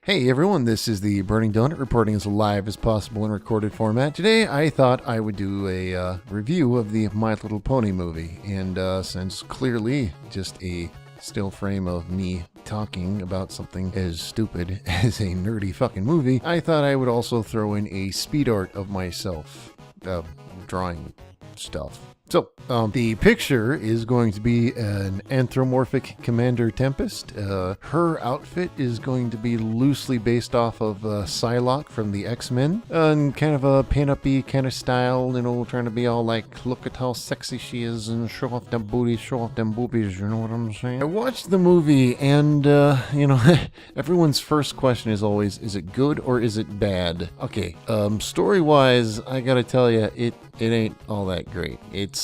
Hey everyone, this is the Burning Donut reporting as live as possible in recorded format. Today I thought I would do a review of the My Little Pony movie, and since clearly just a still frame of me talking about something as stupid as a nerdy fucking movie, I thought I would also throw in a speed art of myself drawing stuff. So, the picture is going to be an anthropomorphic Commander Tempest. Her outfit is going to be loosely based off of Psylocke from the X-Men. And kind of a pin-up-y kind of style, you know, trying to be all like, look at how sexy she is and show off them booties, show off them boobies, you know what I'm saying? I watched the movie and, everyone's first question is always, is it good or is it bad? Okay, story-wise, I gotta tell you, it ain't all that great. It's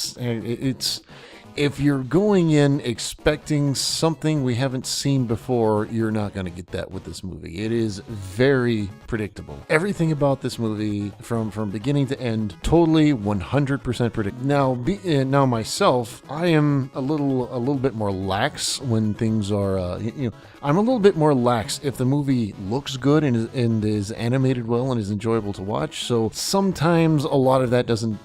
if you're going in expecting something we haven't seen before, you're not going to get that with this movie. It is very predictable. Everything about this movie, from beginning to end, totally 100% predictable. Now myself, I am a little bit more lax when things are, I'm a little bit more lax if the movie looks good and is animated well and is enjoyable to watch. So sometimes a lot of that doesn't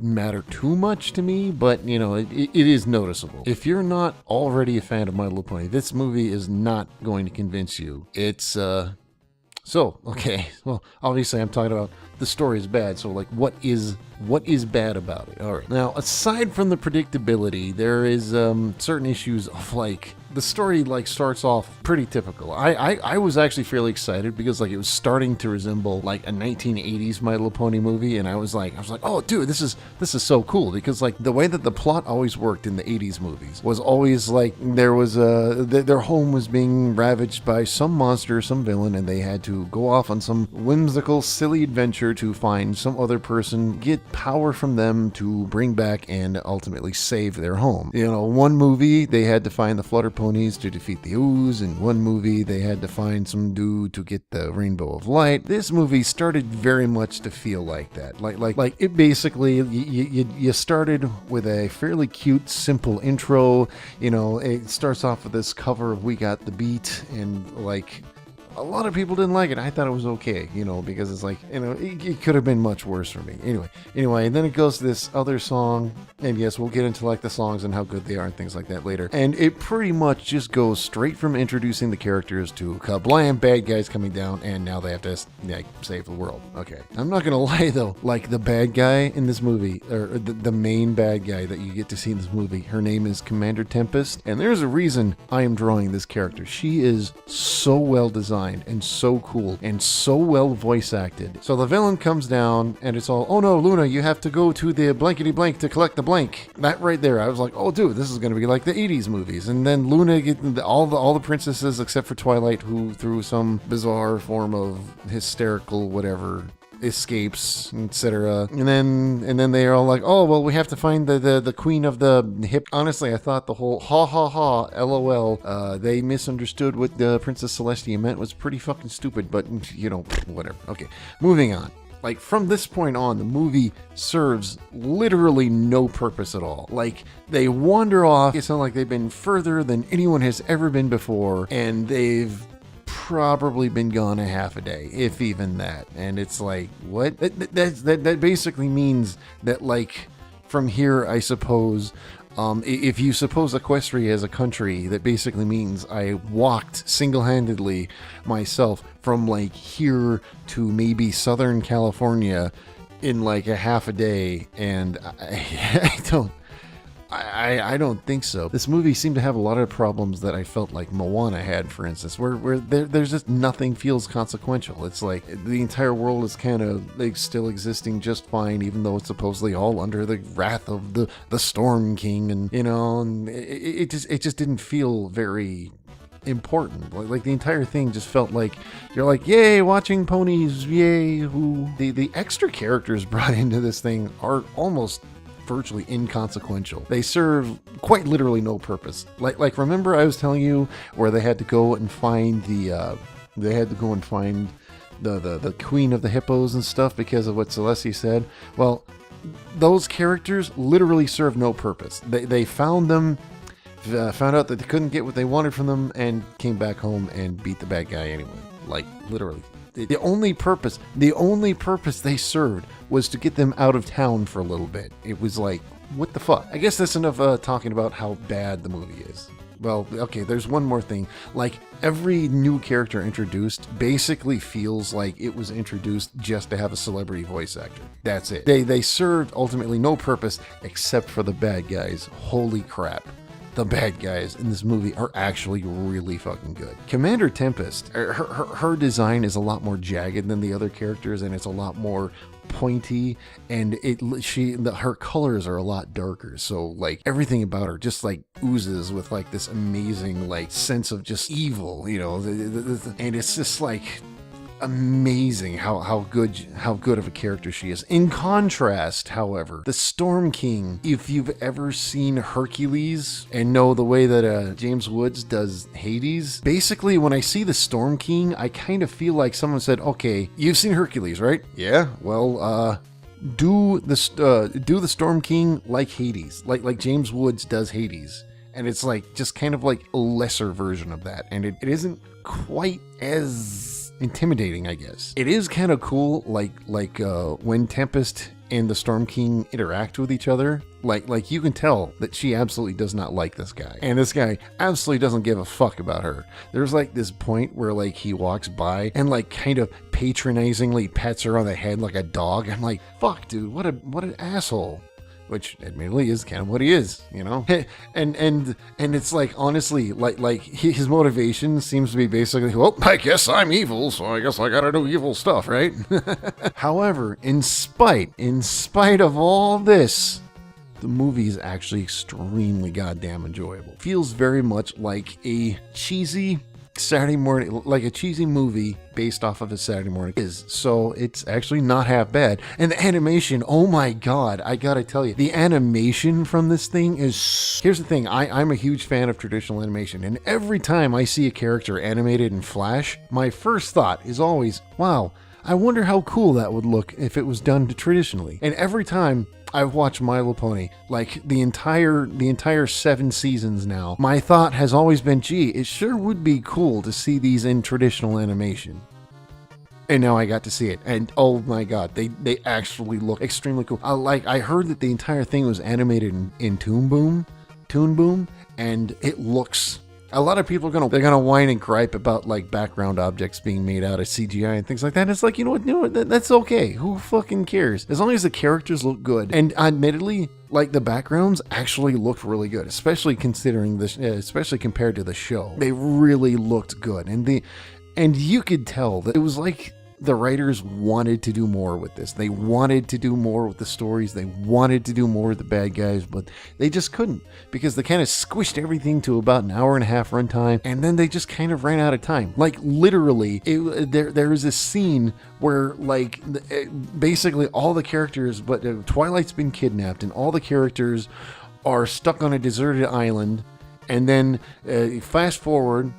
matter too much to me, but it is noticeable. If you're not already a fan of My Little Pony, this movie is not going to convince you. It's okay. Well, obviously I'm talking about the story is bad. So what is bad about it? All right. Now, aside from the predictability, there is certain issues of the story starts off pretty typical. I was actually fairly excited because it was starting to resemble a 1980s My Little Pony movie, and I was like, oh dude, this is so cool, because the way that the plot always worked in the 80s movies was always there was their home was being ravaged by some monster, some villain, and they had to go off on some whimsical, silly adventure to find some other person, get power from them to bring back and ultimately save their home. One movie they had to find the Flutter Ponies to defeat the Ooze. In one movie they had to find some dude to get the Rainbow of Light. This movie started very much to feel like that. It basically, you started with a fairly cute, simple intro. It starts off with this cover of We Got the Beat, and a lot of people didn't like it. I thought it was okay, because it's it could have been much worse for me. Anyway, and then it goes to this other song, and yes, we'll get into the songs and how good they are and things like that later. And it pretty much just goes straight from introducing the characters to kablam, bad guys coming down, and now they have to save the world. Okay, I'm not gonna lie though, the bad guy in this movie, or the main bad guy that you get to see in this movie, her name is Commander Tempest, and there's a reason I am drawing this character. She is so well designed and so cool and so well voice acted. So the villain comes down and it's all, oh no, Luna, you have to go to the blankety blank to collect the blank. That right there, I was like, oh dude, this is going to be like the 80s movies. And then Luna, all the princesses except for Twilight, who through some bizarre form of hysterical whatever escapes, etc. And then they are all like, oh well, we have to find the queen of the hip. Honestly, I thought the whole ha ha ha lol they misunderstood what the Princess Celestia meant was pretty fucking stupid, but whatever. Okay, moving on. From this point on, the movie serves literally no purpose at all. They wander off. It's not like they've been further than anyone has ever been before, and they've probably been gone a half a day, if even that. And it's what? That basically means that from here, I suppose, if you suppose Equestria is a country, that basically means I walked single-handedly myself from here to maybe Southern California in a half a day, and I don't think so. This movie seemed to have a lot of problems that I felt like Moana had, for instance, where there's just nothing feels consequential. It's the entire world is kind of still existing just fine, even though it's supposedly all under the wrath of the Storm King, and and it just didn't feel very important. The entire thing just felt you're yay, watching ponies, yay. Who the extra characters brought into this thing are almost virtually inconsequential. They serve quite literally no purpose. Remember I was telling you where they had to go and find the queen of the hippos and stuff because of what Celestia said? Well, those characters literally serve no purpose. They found them, found out that they couldn't get what they wanted from them, and came back home and beat the bad guy anyway. like literally. The only purpose they served was to get them out of town for a little bit. It was like, what the fuck? I guess that's enough talking about how bad the movie is. Well, okay, there's one more thing. Like, every new character introduced basically feels like it was introduced just to have a celebrity voice actor. That's it. They served ultimately no purpose except for the bad guys. Holy crap. The bad guys in this movie are actually really fucking good. Commander Tempest, her design is a lot more jagged than the other characters, and it's a lot more pointy, and her colors are a lot darker. So like everything about her just like oozes with like this amazing like sense of just evil, you know. And it's just like amazing how good of a character she is. In contrast, however, the Storm King, if you've ever seen Hercules and know the way that James Woods does Hades, basically when I see the Storm King, I kind of feel like someone said, okay, you've seen Hercules, right? Yeah, well, do the Storm King like Hades, like James Woods does Hades. And it's like just kind of like a lesser version of that, and it isn't quite as intimidating, I guess. It is kind of cool, like when Tempest and the Storm King interact with each other, like you can tell that she absolutely does not like this guy, and this guy absolutely doesn't give a fuck about her. There's like this point where like he walks by and like kind of patronizingly pets her on the head like a dog. I'm like, fuck, dude, what an asshole. Which admittedly is kind of what he is, you know? And it's like, honestly, like his motivation seems to be basically, well, I guess I'm evil, so I guess I gotta do evil stuff, right? However, in spite of all this, the movie is actually extremely goddamn enjoyable. Feels very much like a cheesy Saturday morning, like a cheesy movie based off of a Saturday morning is. So it's actually not half bad. And the animation, oh my god, I gotta tell you, the animation from this thing is... Here's the thing, I'm a huge fan of traditional animation, and every time I see a character animated in Flash, my first thought is always, wow, I wonder how cool that would look if it was done traditionally. And every time I've watched My Little Pony, like the entire 7 seasons now, my thought has always been, gee, it sure would be cool to see these in traditional animation. And now I got to see it, and oh my god, they actually look extremely cool. I heard that the entire thing was animated in Toon Boom, and it looks... A lot of people are gonna whine and gripe about like background objects being made out of CGI and things like that. And it's like, you know what, that's okay. Who fucking cares? As long as the characters look good. And admittedly, like the backgrounds actually looked really good, especially considering this, especially compared to the show. They really looked good, and you could tell that it was like the writers wanted to do more with this. They wanted to do more with the stories. They wanted to do more with the bad guys, but they just couldn't, because they kind of squished everything to about an hour and a half runtime, and then they just kind of ran out of time. Like literally, there is this scene where like basically all the characters, but Twilight's been kidnapped, and all the characters are stuck on a deserted island, and then fast forward,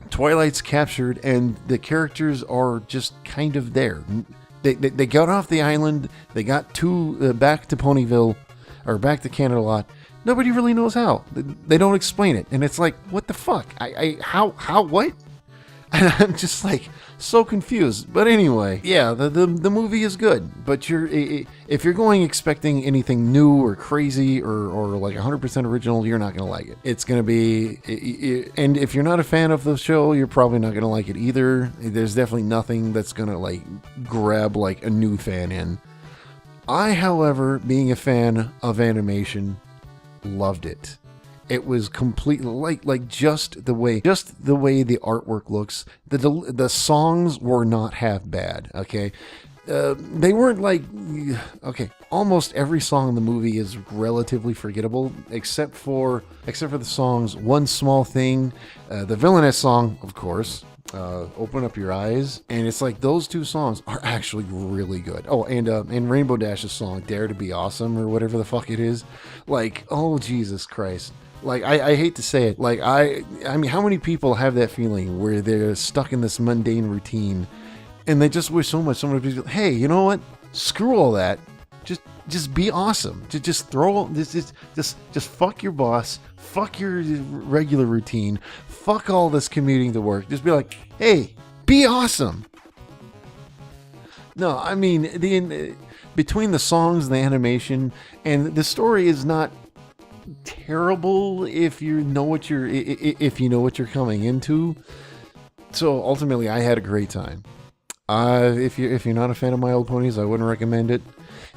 Twilight's captured, and the characters are just kind of there. They got off the island, they got back to Ponyville, or back to Canterlot. Nobody really knows how. They don't explain it, and it's like, what the fuck? How, what? And I'm just like, so confused. But anyway, yeah, the movie is good, but if you're going expecting anything new or crazy or like 100% original, you're not going to like it. It's going to be, and if you're not a fan of the show, you're probably not going to like it either. There's definitely nothing that's going to like grab like a new fan in. I, however, being a fan of animation, loved it. It was completely like just the way the artwork looks. The songs were not half bad. Okay, they weren't like, okay. Almost every song in the movie is relatively forgettable, except for the songs "One Small Thing," the Villainess song, of course. Open Up Your Eyes, and it's like those two songs are actually really good. Oh, and Rainbow Dash's song "Dare to Be Awesome" or whatever the fuck it is. Like, oh Jesus Christ. Like, I hate to say it, like, I mean, how many people have that feeling where they're stuck in this mundane routine and they just wish so much someone would be, hey, you know what? Screw all that. Just be awesome. Just fuck your boss. Fuck your regular routine. Fuck all this commuting to work. Just be like, hey, be be awesome. No, I mean, between the songs, the animation, and the story is not terrible if you know what you're coming into. So ultimately, I had a great time. If you're not a fan of My Little Ponies, I wouldn't recommend it.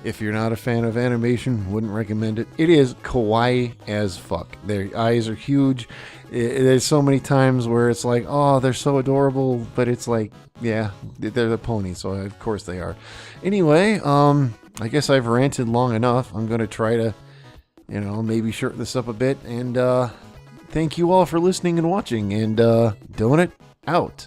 If you're not a fan of animation, wouldn't recommend it. It is kawaii as fuck. Their eyes are huge. There's so many times where it's like, oh, they're so adorable, but it's like, yeah, they're the ponies, so of course they are. Anyway, I guess I've ranted long enough. I'm gonna try to, maybe shorten this up a bit. And thank you all for listening and watching. And Donut out.